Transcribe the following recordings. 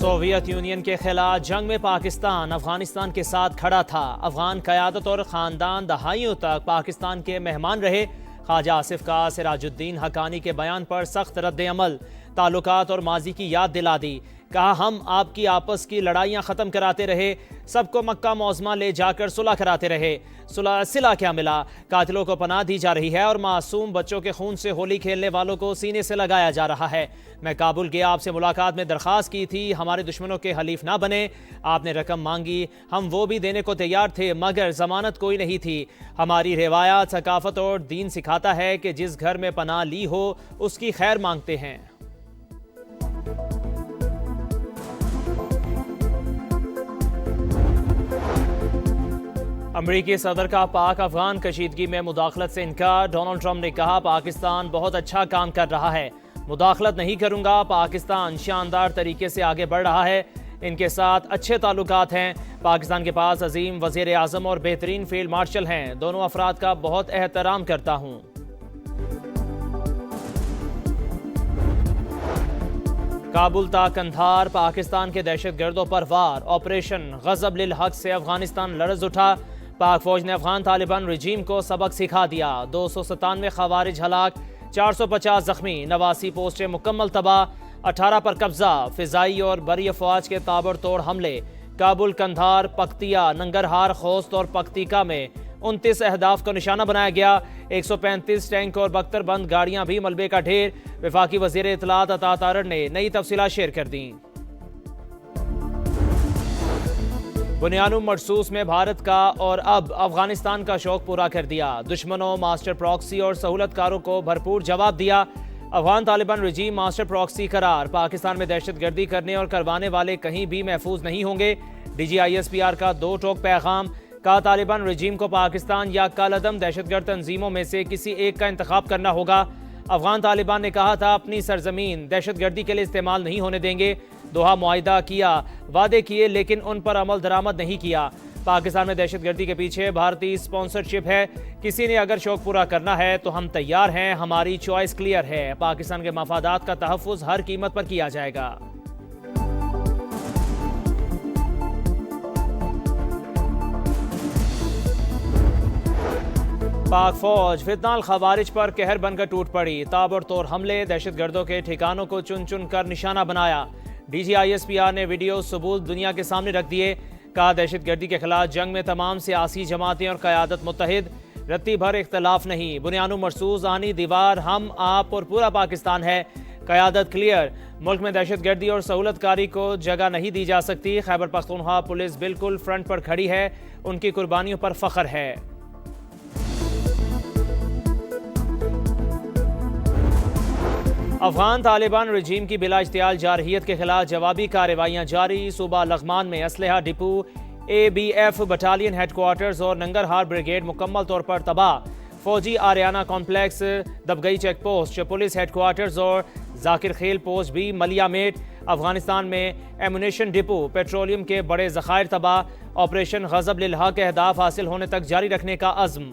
Soviet union के खिलाफ जंग में पाकिस्तान अफगानिस्तान के साथ खड़ा था। अफगान क़यादत और ख़ानदान दहाइयों तक पाकिस्तान के मेहमान रहे। ख्वाजा आसिफ का सिराजुद्दीन हक्कानी के बयान पर सख्त रद्द अमल, ताल्लुकात और माजी की याद दिला दी। कहा, हम आपकी आपस की लड़ाइयाँ ख़त्म कराते रहे, सबको मक्का मौज़मा ले जाकर सुलह कराते रहे। सुलह सिला क्या मिला? कातिलों को पनाह दी जा रही है और मासूम बच्चों के खून से होली खेलने वालों को सीने से लगाया जा रहा है। मैं काबुल गया, आपसे मुलाकात में दरख्वास्त की थी, हमारे दुश्मनों के हलीफ ना बने। आपने रकम मांगी, हम वो भी देने को तैयार थे, मगर जमानत कोई नहीं थी। हमारी रिवायात, सकाफत और दीन सिखाता है कि जिस घर में पनाह ली हो उसकी खैर मांगते हैं। अमरीकी सदर का पाक अफगान कशीदगी में मुदाखलत से इनकार। डोनाल्ड ट्रंप ने कहा, पाकिस्तान बहुत अच्छा काम कर रहा है, मुदाखलत नहीं करूंगा। पाकिस्तान शानदार तरीके से आगे बढ़ रहा है, इनके साथ अच्छे ताल्लुकात हैं। पाकिस्तान के पास अजीम वज़ीर आज़म और बेहतरीन फील्ड मार्शल हैं। दोनों अफराद का बहुत एहतराम करता हूँ। काबुल ता कंधार, पाकिस्तान के दहशत गर्दों पर वार। ऑपरेशन गज़ब लिल हक से अफगानिस्तान लरज़ उठा। पाक फौज ने अफगान तालिबान रजीम को सबक सिखा दिया। 297 खवारिज हलाक, 450 जख्मी, 89 पोस्टें मुकम्मल तबाह, 18 पर कब्जा। फिजाई और बरी अफवाज के ताबड़तोड़ हमले। काबुल, कंधार, पख्तिया, नंगरहार, खोस्त और पख्तिका में 29 अहदाफ को निशाना बनाया गया। 135 टैंक और बख्तरबंद गाड़ियां भी मलबे का ढेर। वफाकी वज़ीर इत्तलात अता तारड़ ने नई तफसीलात शेयर कर दी। बुनियानुम मरसूस में भारत का और अब अफगानिस्तान का शौक पूरा कर दिया। दुश्मनों, मास्टर प्रॉक्सी और सहूलतकारों को भरपूर जवाब दिया। अफगान तालिबान रजीम मास्टर प्रॉक्सी करार। पाकिस्तान में दहशत गर्दी करने और करवाने वाले कहीं भी महफूज नहीं होंगे। DGISPR का 2 टोक पैगाम। का तालिबान रजीम को पाकिस्तान या कालअदम दहशतगर्द तंजीमों में से किसी एक का इंतखाब करना होगा। अफगान तालिबान ने कहा था, अपनी सरजमीन दहशतगर्दी के लिए इस्तेमाल नहीं होने देंगे। दोहा मुआहिदा किया, वादे किए, लेकिन उन पर अमल दरामद नहीं किया। पाकिस्तान में दहशतगर्दी के पीछे भारतीय स्पॉन्सरशिप है। किसी ने अगर शौक पूरा करना है तो हम तैयार हैं, हमारी चॉइस क्लियर है। पाकिस्तान के मफादात का तहफ़्फ़ुज़ हर कीमत पर किया जाएगा। पाक फौज फितनाल खवारिज पर कहर बनकर टूट पड़ी। ताबड़तोड़ हमले, दहशतगर्दों के ठिकानों को चुन चुन कर निशाना बनाया। DGISPR ने वीडियो सबूत दुनिया के सामने रख दिए। कहा, दहशतगर्दी के खिलाफ जंग में तमाम सियासी जमातें और क़यादत मुत्तहिद, रत्ती भर इख्तलाफ नहीं। बुनियानुम मरसूस आनी दीवार हम, आप और पूरा पाकिस्तान है। क़यादत क्लियर, मुल्क में दहशतगर्दी और सहूलतकारी को जगह नहीं दी जा सकती। खैबर पख्तूनख्वा पुलिस बिल्कुल फ्रंट पर खड़ी है, उनकी कुर्बानियों पर फ़ख्र है। अफगान तालिबान रजीम की बिला इश्तियाल जारहियत के खिलाफ जवाबी कार्रवाइयाँ जारी। सूबा लगमान में असलहा डिपो, ABF बटालियन हेडक्वार्टर्स और नंगरहार ब्रिगेड मुकम्मल तौर पर तबाह। फौजी Ariana complex, Dabgai check post, police headquarters और जाकिर खेल पोस्ट भी मलियामेट। अफगानिस्तान में एमुनेशन डिपो, पेट्रोलियम के बड़े ज़खायर तबाह। ऑपरेशन गज़ब लिल हक अहदाफ हासिल होने तक जारी रखने का अज़्म।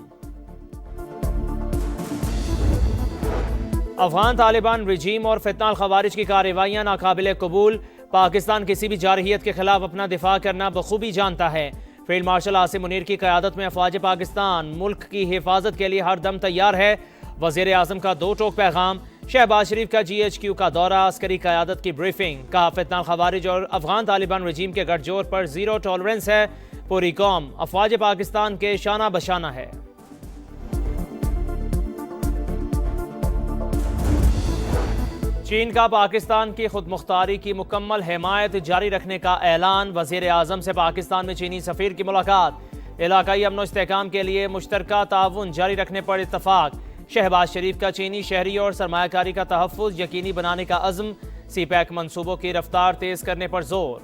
अफगान तालिबान रजीम और फितनाल खवारिज की कार्रवाइयाँ नाकाबिल कबूल। पाकिस्तान किसी भी जारहियत के खिलाफ अपना दिफा करना बखूबी जानता है। फील्ड मार्शल आसिम मुनीर की क़यादत में अफवाज पाकिस्तान मुल्क की हिफाजत के लिए हर दम तैयार है। वज़ीर आज़म का 2 टोक पैगाम। शहबाज शरीफ का GHQ का दौरा, अस्करी क़यादत की ब्रीफिंग। कहा, फितनाल खवारिज और अफगान तालिबान रजीम के गठजोड़ पर ज़ीरो टॉलरेंस है। पूरी कौम अफवाज पाकिस्तान के शाना बशाना है। चीन का पाकिस्तान की खुद मुख्तारी की मुकम्मल हिमायत जारी रखने का ऐलान। वज़ीर आज़म से पाकिस्तान में चीनी सफ़ीर की मुलाकात। इलाकाई अमन व इस्तेहकाम के लिए मुश्तरका ताउन जारी रखने पर इत्तफाक। शहबाज शरीफ का चीनी शहरी और सरमायाकारी का तहफ़्फ़ुज़ यकीनी बनाने का अज़्म। CPEC मनसूबों की रफ्तार तेज़ करने पर जोर।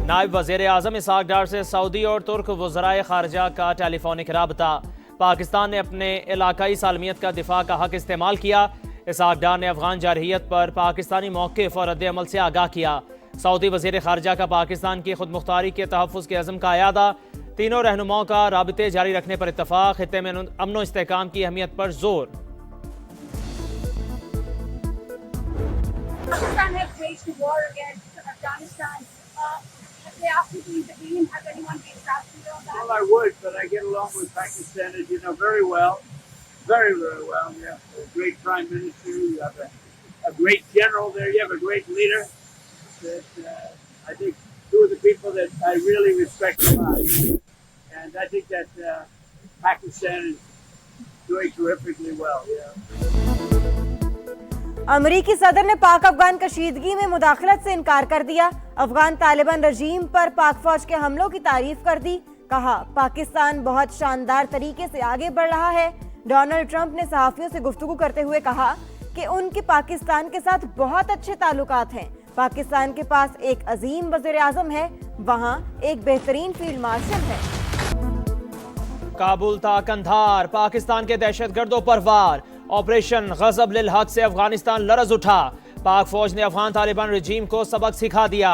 नायब वज़ीर आज़म इसहाक़ डार से सऊदी और तुर्क वज़राए ख़ारिजा का टेलीफोनिक राबता। पाकिस्तान ने अपने इलाकाई सालमियत का दिफा का हक इस्तेमाल किया। इसहाक़ डार ने अफगान जारहियत पर पाकिस्तानी मौक़िफ़ और रद्द अमल से आगाह किया। सऊदी वज़ीर ख़ारिजा का पाकिस्तान की खुद मुख्तारी के तहफ़्फ़ुज़ के अज़्म का अयादा। तीनों रहनुमाओं का राबिते जारी रखने पर इत्तफ़ाक़। ख़ित्ते में अमन व इस्तेहकाम की अहमियत पर जोर। Pakistan has waged war against Afghanistan. They asked you to intervene. Has anyone reached out to you on that? Well, I would, but I get along with Pakistan, as you know, very well. Very, very well. You have a great prime minister. You have a great general there. You have a great leader. That I think two of the people that I really respect a lot. And I think that Pakistan is doing terrifically well. अमरीकी सदर ने पाक अफगान कशीदगी में मुदाखलत से इनकार कर दिया। अफगान तालिबान रजीम पर पाक फौज के हमलों की तारीफ कर दी। कहा पाकिस्तान बहुत शानदार तरीके से आगे बढ़ रहा है। डोनाल्ड ट्रंप ने सहाफियों से गुफ्तगू करते हुए कहा कि उनके पाकिस्तान के साथ बहुत अच्छे ताल्लुकात हैं। पाकिस्तान के पास एक अजीम वज़ीर आज़म है, वहाँ एक बेहतरीन फील्ड मार्शल है। काबुल था कंधार, पाकिस्तान के दहशतगर्दों पर वार। ऑपरेशन गजब लिल हक से अफगानिस्तान लरज उठा। पाक फौज ने अफगान तालिबान रजीम को सबक सिखा दिया।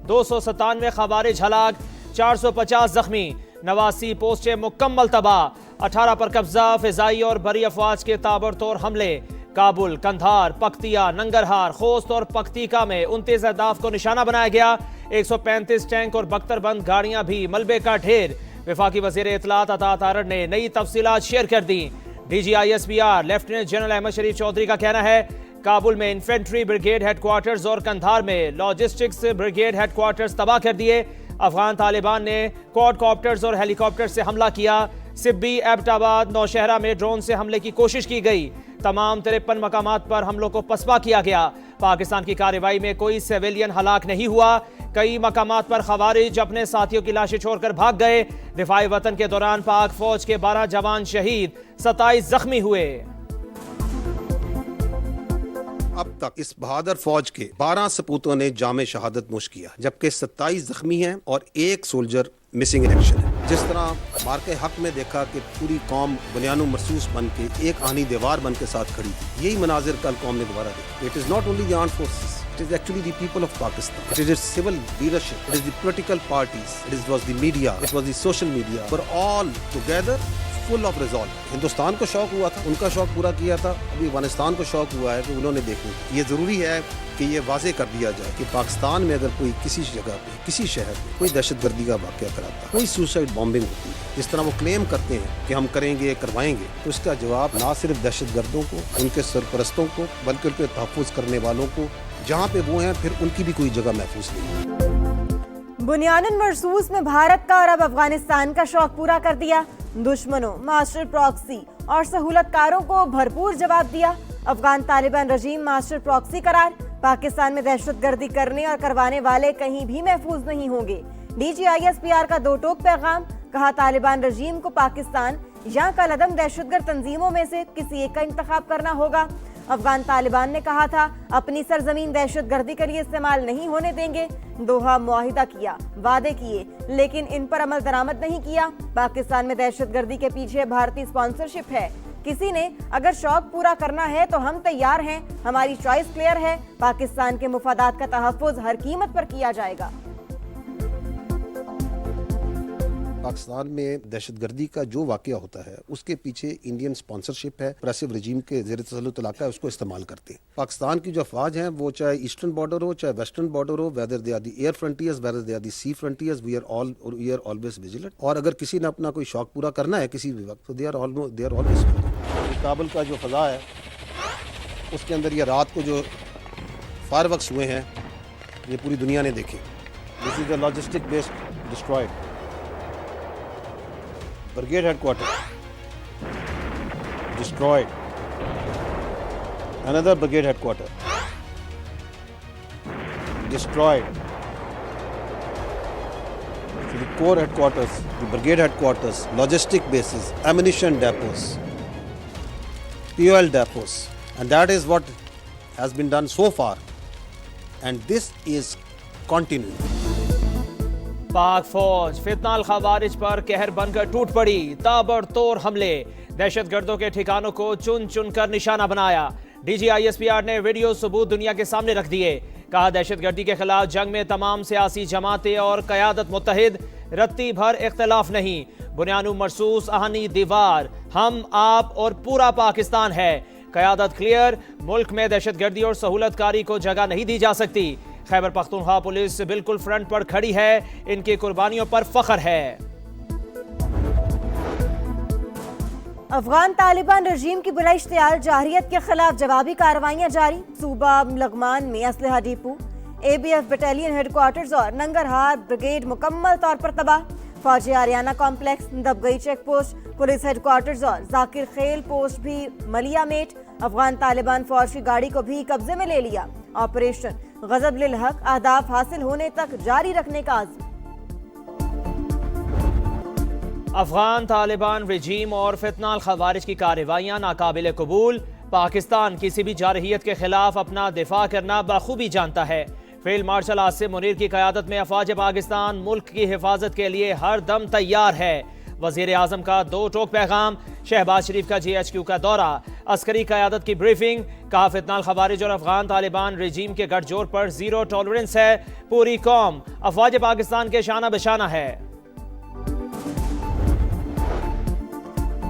297 खवारिज हलाक, 450 जख्मी, 89 पोस्टें मुकम्मल तबाह। 18 पर कब्जा, फिजाई और बरी अफवाज के ताबड़तोड़ हमले। काबुल, कंधार, पख्तिया, नंगरहार, खोस्त और पख्तीका में 29 अहदाफ को निशाना बनाया गया। 135 टैंक और बख्तरबंद गाड़ियां भी मलबे का ढेर। वफाकी वजीर इत्तलात अता तारड़ ने नई तफसीलात शेयर कर दी। DGISPR लेफ्टिनेंट जनरल अहमद शरीफ चौधरी का कहना है काबुल में इन्फेंट्री ब्रिगेड हेडक्वार्टर्स और कंधार में लॉजिस्टिक्स ब्रिगेड हेडक्वार्टर्स तबाह कर दिए। अफगान तालिबान ने क्वाडकॉप्टर्स और हेलीकॉप्टर से हमला किया। सिब्बी, एबटाबाद, नौशहरा में ड्रोन से हमले की कोशिश की गई। तमाम 53 मकामात पर हमलों को पसपा किया गया। पाकिस्तान की कार्रवाई में कोई सिविलियन हलाक नहीं हुआ। कई मकामात पर खवारिज अपने साथियों की लाशें छोड़कर भाग गए। दिफाई वतन के दौरान पाक फौज के 12 जवान शहीद, 27 जख्मी हुए। अब तक इस बहादुर फौज के 12 सपूतों ने जामे शहादत नोश किया, जबकि 27 जख्मी हैं और एक सोल्जर मिसिंग इन एक्शन है। जिस तरह मार्के हक में देखा कि पूरी कौम बुनियानो मरसूस बन के एक आनी दीवार बन के साथ खड़ी थी, यही मनाजिर कल कौम ने दोबारा देखा। It is not only the armed forces, it is actually the people of Pakistan. It is its civil leadership. It is the political parties. It was the media. It was the social media. Were all together full of resolve. Hindustan को शौक हुआ था, उनका शौक पूरा किया था। अभी अफगानिस्तान को शौक हुआ है कि उन्होंने देखना। ये जरूरी है कि ये वाजे कर दिया जाए कि पाकिस्तान में अगर कोई किसी जगह पे, किसी शहर में कोई दहशतगर्दी का वाक़या कराता, कोई सुसाइड बॉम्बिंग होती है, जिस तरह वो क्लेम करते हैं कि हम करेंगे, करवाएंगे, तो इसका जवाब ना सिर्फ दहशतगर्दों को, उनके सरपरस्तों को, बल्कि उनके तहफ़्फ़ुज़ करने वालों को, जहाँ पे वो हैं फिर उनकी भी कोई जगह महफूज नहीं। बुनियादन मरसूस में भारत का और अब अफगानिस्तान का शौक पूरा कर दिया। दुश्मनों, मास्टर प्रॉक्सी और सहूलतकारों को भरपूर जवाब दिया। अफगान तालिबान रजीम मास्टर प्रॉक्सी करार। पाकिस्तान में दहशतगर्दी करने और करवाने वाले कहीं भी महफूज नहीं होंगे। DGISPR का दो टोक पैगाम। कहा तालिबान रजीम को पाकिस्तान या कलअदम दहशतगर्द तंजीमों में से किसी एक का इंतखाब करना होगा। अफगान तालिबान ने कहा था अपनी सरजमीन दहशतगर्दी के लिए इस्तेमाल नहीं होने देंगे। दोहा मुआहिदा किया, वादे किए, लेकिन इन पर अमल दरामद नहीं किया। पाकिस्तान में दहशतगर्दी के पीछे भारतीय स्पॉन्सरशिप है। किसी ने अगर शौक पूरा करना है तो हम तैयार हैं। हमारी चॉइस क्लियर है। पाकिस्तान के मुफादात का तहफ़्फ़ुज़ हर कीमत पर किया जाएगा। पाकिस्तान में दहशतगर्दी का जो वाक़या होता है उसके पीछे इंडियन स्पॉन्सरशिप है। प्रेसिव रजीम के ज़ेर तसल्लुत इलाका है, उसको इस्तेमाल करते हैं। पाकिस्तान की जो अफवाज हैं वो चाहे ईस्टर्न बॉर्डर हो चाहे वेस्टर्न बॉर्डर हो, whether they are the air frontiers, whether they are the sea frontiers, we are always vigilant. और अगर किसी ने अपना कोई शौक पूरा करना है किसी भी वक्त तो दे आर ऑलवेज। काबुल का जो फ़ज़ा है उसके अंदर ये रात को जो फायरवर्क्स हुए हैं ये पूरी दुनिया ने देखे। This is the logistic base destroyed. Brigade headquarters destroyed. Another brigade headquarters destroyed. So the corps headquarters, the brigade headquarters, logistic bases, ammunition depots, fuel depots, and that is what has been done so far. And this is continuing. पाक फौज फितनाल खवारिज पर कहर बनकर टूट पड़ी। ताबड़तोड़ हमले, दहशतगर्दों के ठिकानों को चुन चुन कर निशाना बनाया। DGISPR ने वीडियो सबूत दुनिया के सामने रख दिए। कहा दहशतगर्दी के खिलाफ जंग में तमाम सियासी जमातें और क़यादत मुत्तहिद, रत्ती भर इख्तलाफ नहीं। बुनियानो मरसूस आहनी दीवार हम, आप और पूरा पाकिस्तान है। क़यादत क्लियर, मुल्क में दहशतगर्दी और सहूलतकारी को जगह नहीं दी जा सकती। खैबर पख्तूनख्वा पुलिस बिल्कुल फ्रंट पर खड़ी है, इनकी कुर्बानियों पर फख्र है। अफगान तालिबान रजीम की बुरा इश्तियाल जारहियत के खिलाफ जवाबी कार्रवाइयां जारी। सूबा लगमान में असलहा डिपो, ABF बटालियन हेडक्वार्टर्स और नंगरहार ब्रिगेड मुकम्मल तौर पर तबाह। फौजी Ariana complex, Dabgai check post, police headquarters और जाकिर खेल पोस्ट भी मलिया मेट। अफगान तालिबान फौज की गाड़ी को भी कब्जे में ले लिया। ऑपरेशन गजब लिल हक अहदाफ हासिल होने तक जारी रखने का आज़म। अफगान तालिबान रजीम और फितनाल खवारिज की कार्रवाइयां नाकाबिल कबूल। पाकिस्तान किसी भी जारहियत के खिलाफ अपना दिफा करना बखूबी जानता है। फील्ड मार्शल आसिम मुनीर की क़यादत में अफवाज पाकिस्तान मुल्क की हिफाजत के लिए हर दम तैयार है। वज़ीर आज़म का 2 टोक पैगाम, शहबाज शरीफ का GHQ का दौरा, अस्करी क़यादत की ब्रीफिंग। कहा फितनाल खवारिज और अफगान तालिबान रजीम के गठजोड़ पर जीरो टॉलरेंस है। पूरी कौम अफवाज पाकिस्तान के शाना बशाना है।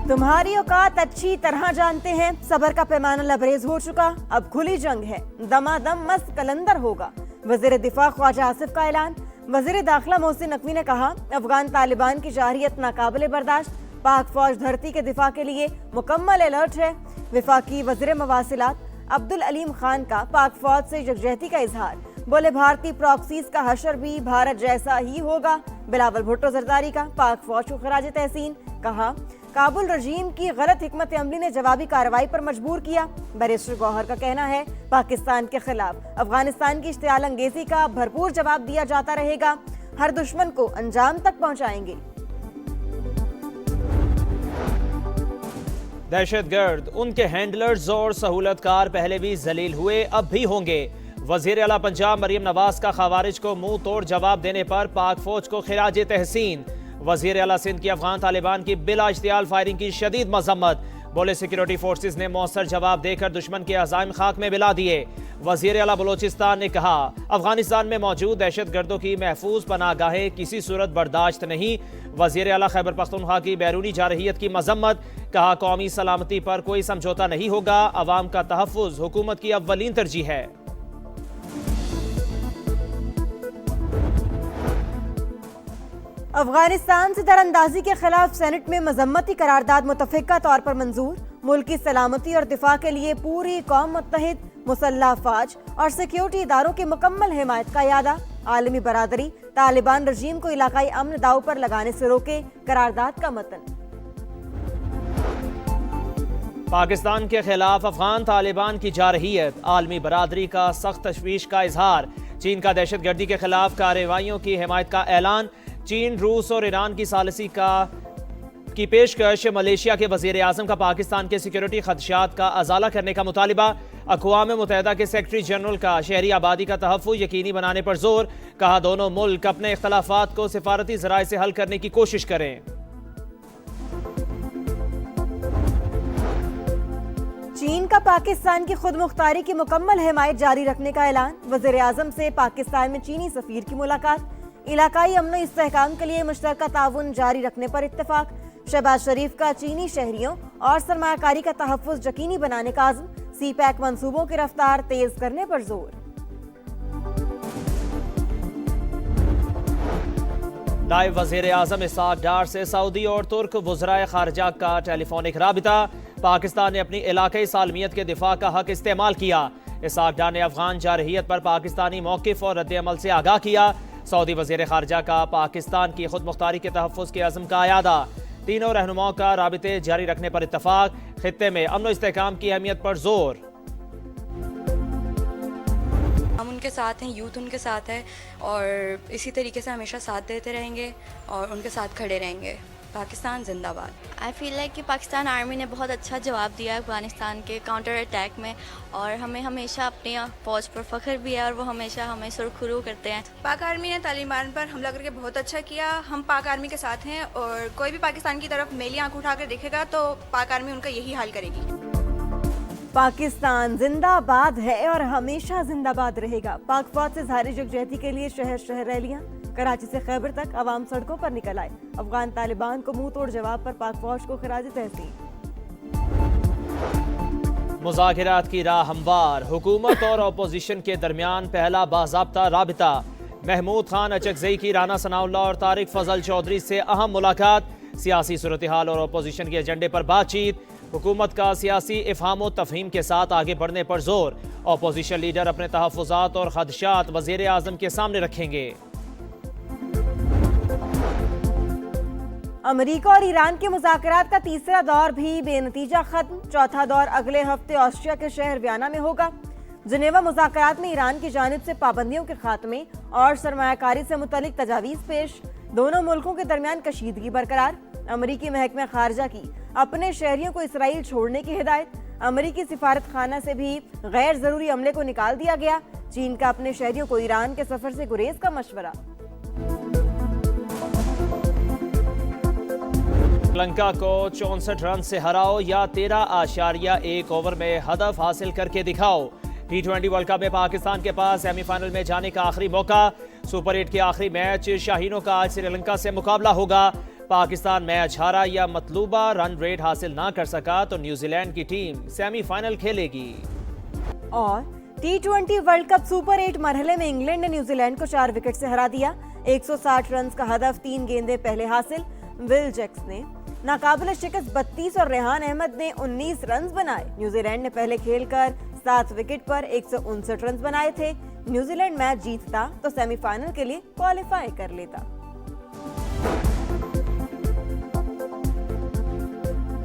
तुम्हारी औकात अच्छी तरह जानते हैं, सबर का पैमाना लबरेज हो चुका, अब खुली जंग है, दमादम मस्त कलंदर होगा। वज़ीर दिफा ख्वाजा आसिफ का ऐलान। वज़ीर दाखिला मोहसिन नकवी ने कहा, अफगान तालिबान की जारहियत नाकाबिले बर्दाश्त, पाक फौज धरती के दिफा के लिए मुकम्मल अलर्ट है। वफाकी वज़ीर मवासिलात अब्दुल अलीम खान का पाक फौज से यकजहती का इजहार। बोले भारतीय प्रॉक्सीज का हशर भी भारत जैसा ही होगा। बिलावल भुट्टो जरदारी का पाक फौज को खराज तहसीन। कहा, काबुल रजीम की गलत हिकमत अमली ने जवाबी कार्रवाई पर मजबूर किया। बैरिस्टर गौहर का कहना है, पाकिस्तान के खिलाफ अफगानिस्तान की इश्तियाल अंगेजी का भरपूर जवाब दिया जाता रहेगा, हर दुश्मन को अंजाम तक पहुंचाएंगे। दहशतगर्द, उनके हैंडलर्स और सहूलतकार पहले भी जलील हुए, अब भी होंगे। वजीर आला पंजाब मरियम नवाज का खवारिज को मुंह तोड़ जवाब देने पर पाक फौज को खिराज तहसीन। वजीर आला सिंध की अफगान तालिबान की बिला इश्तियाल फायरिंग की शदीद मजम्मत। बोले सिक्योरिटी फोर्सेज ने मौसर जवाब देकर दुश्मन के अज़ाइम खाक में मिला दिए। वजीर आला बलोचिस्तान ने कहा, अफगानिस्तान में मौजूद दहशतगर्दों की महफूज पनाहगाहें किसी सूरत बर्दाश्त नहीं। वजीर आला खैबर पख्तूनख्वा की बैरूनी जारहियत की मजम्मत। कहा, कौमी सलामती पर कोई समझौता नहीं होगा, अवाम का तहफ़्फ़ुज़ हुकूमत की अव्वलीन तरजीह है। अफगानिस्तान से दरअंदाजी के खिलाफ सेनेट में मजम्मती करारदाद मुतफ़िका तौर पर मंजूर। मुल्क की सलामती और दिफा के लिए पूरी कौम मुत्तहिद, मुसल्लह फौज और सिक्योरिटी इदारों की मुकम्मल हिमायत का यादा। आलमी बरादरी तालिबान रजीम को इलाकाई अमन दाव पर लगाने से रोके, करारदाद का मतन। पाकिस्तान के खिलाफ अफगान तालिबान की जारहियत, आलमी बरादरी का सख्त तशवीश का इजहार। चीन का दहशतगर्दी के खिलाफ कार्रवाइयों की हिमायत का ऐलान। चीन, रूस और ईरान की सालिसी की पेशकश। मलेशिया के वजीर आज़म का पाकिस्तान के सिक्योरिटी खदशात का अजाला करने का मुतालिबा। अक़वाम मुत्तहिदा के सेक्रेटरी जनरल का शहरी आबादी का तहफ़्फ़ुज़ यकीनी बनाने पर जोर। कहा, दोनों मुल्क अपने इख्तलाफात को सिफारती ज़राए से हल करने की कोशिश करें। चीन का पाकिस्तान की खुद मुख्तारी की मुकम्मल हिमायत जारी रखने का ऐलान। वज़ीर आज़म से पाकिस्तान में चीनी सफ़ीर की मुलाकात। इलाकाई अमन इस्तेहकाम के लिए मुश्तरका ताउन जारी रखने पर इत्तेफाक। शहबाज शरीफ का चीनी शहरियों और सरमायाकारी का तहफ़्फ़ुज़ यकीनी बनाने का आज़म। CPEC मंसूबों की रफ्तार तेज करने पर जोर। नायब वज़ीर आज़म इसहाक़ डार से सऊदी और तुर्क वज़राए ख़ारिजा का टेलीफोनिक राबिता। पाकिस्तान ने अपनी इलाकाई सालमियत के दिफा का हक इस्तेमाल किया। इसहाक़ डार ने अफगान जारहियत पर पाकिस्तानी मौक़िफ़ और रद्द-ए-अमल से आगाह किया। सऊदी वज़ीर ख़ारिजा का पाकिस्तान की खुद मुख्तारी के तहफ़्फ़ुज़ के अज़्म का अयादा। तीनों रहनुमाओं का राबिते जारी रखने पर इत्तफ़ाक़। ख़ित्ते में अमन इस्तेहकाम की अहमियत पर जोर। हम उनके साथ हैं, यूथ उनके साथ है और इसी तरीके से हमेशा साथ देते रहेंगे और उनके साथ खड़े रहेंगे। पाकिस्तान जिंदाबाद। आई फील लाइक कि पाकिस्तान आर्मी ने बहुत अच्छा जवाब दिया अफगानिस्तान के काउंटर अटैक में और हमें हमेशा अपनी फ़ौज पर फ़ख्र भी है और वो हमेशा हमें सुरखरू करते हैं। पाक आर्मी ने तालिबान पर हमला करके बहुत अच्छा किया। हम पाक आर्मी के साथ हैं और कोई भी पाकिस्तान की तरफ मेली आंख उठाकर देखेगा तो पाक आर्मी उनका यही हाल करेगी। पाकिस्तान जिंदाबाद है और हमेशा जिंदाबाद रहेगा। पाक फौज से जारी यकजहती के लिए शहर शहर रैलियां। कराची से खैबर तक आवाम सड़कों पर निकल आए। अफगान तालिबान को मुंह तोड़ जवाब पर पाक फौज को खिराज तहसीन। मुज़ाकरात की राह हमवार, हुकूमत और अपोजिशन के दरमियान पहला बाज़ाब्ता राबिता। महमूद खान अचकज़ई की राना सनाउल्लाह और तारिक फजल चौधरी से अहम मुलाकात, सियासी सूरत हाल और अपोजिशन के एजेंडे पर बातचीत। हुकूमत का सियासी इफ़हाम व तफ़हीम के साथ आगे बढ़ने पर जोर, अपोजिशन लीडर अपने तहफ़्फ़ुज़ात और ख़दशात वज़ीर आज़म के सामने रखेंगे। अमेरिका और ईरान के मुज़ाकरात का तीसरा दौर भी बेनतीजा खत्म। चौथा दौर अगले हफ्ते ऑस्ट्रिया के शहर वियना में होगा। जिनेवा मुज़ाकरात में ईरान की जानिब से पाबंदियों के खात्मे और सरमायाकारी से मुतल्लिक तजावीज़ पेश। दोनों मुल्कों के दरमियान कशीदगी बरकरार। अमरीकी महकमा खारजा की अपने शहरियों को इसराइल छोड़ने की हिदायत। अमरीकी सिफारत खाना से भी गैर ज़रूरी अमले को निकाल दिया गया। चीन का अपने शहरियों को ईरान के सफ़र से गुरेज का मशवरा। श्रीलंका को 64 रन से हराओ या 13.1 ओवर में हदफ हासिल करके दिखाओ। T20 वर्ल्ड कप में पाकिस्तान के पास सेमीफाइनल में जाने का आखिरी मौका। सुपर 8 के आखिरी मैच शाहीनों का आज श्रीलंका से मुकाबला होगा। पाकिस्तान मैच हारा या मतलूबा रन रेट हासिल ना कर सका तो न्यूजीलैंड की टीम सेमीफाइनल खेलेगी। और T20 वर्ल्ड कप सुपर 8 मरहले में इंग्लैंड ने न्यूजीलैंड को 4 विकेट से हरा दिया। 160 रन का हदफ, 3 गेंदें पहले हासिल। विल जैक्स ने नाकाबिल शिकस्त 32 और रेहान अहमद ने 19 रन बनाए। न्यूजीलैंड ने पहले खेलकर 7 विकेट पर 159 रन बनाए थे। न्यूजीलैंड मैच जीतता तो सेमीफाइनल के लिए क्वालिफाई कर लेता।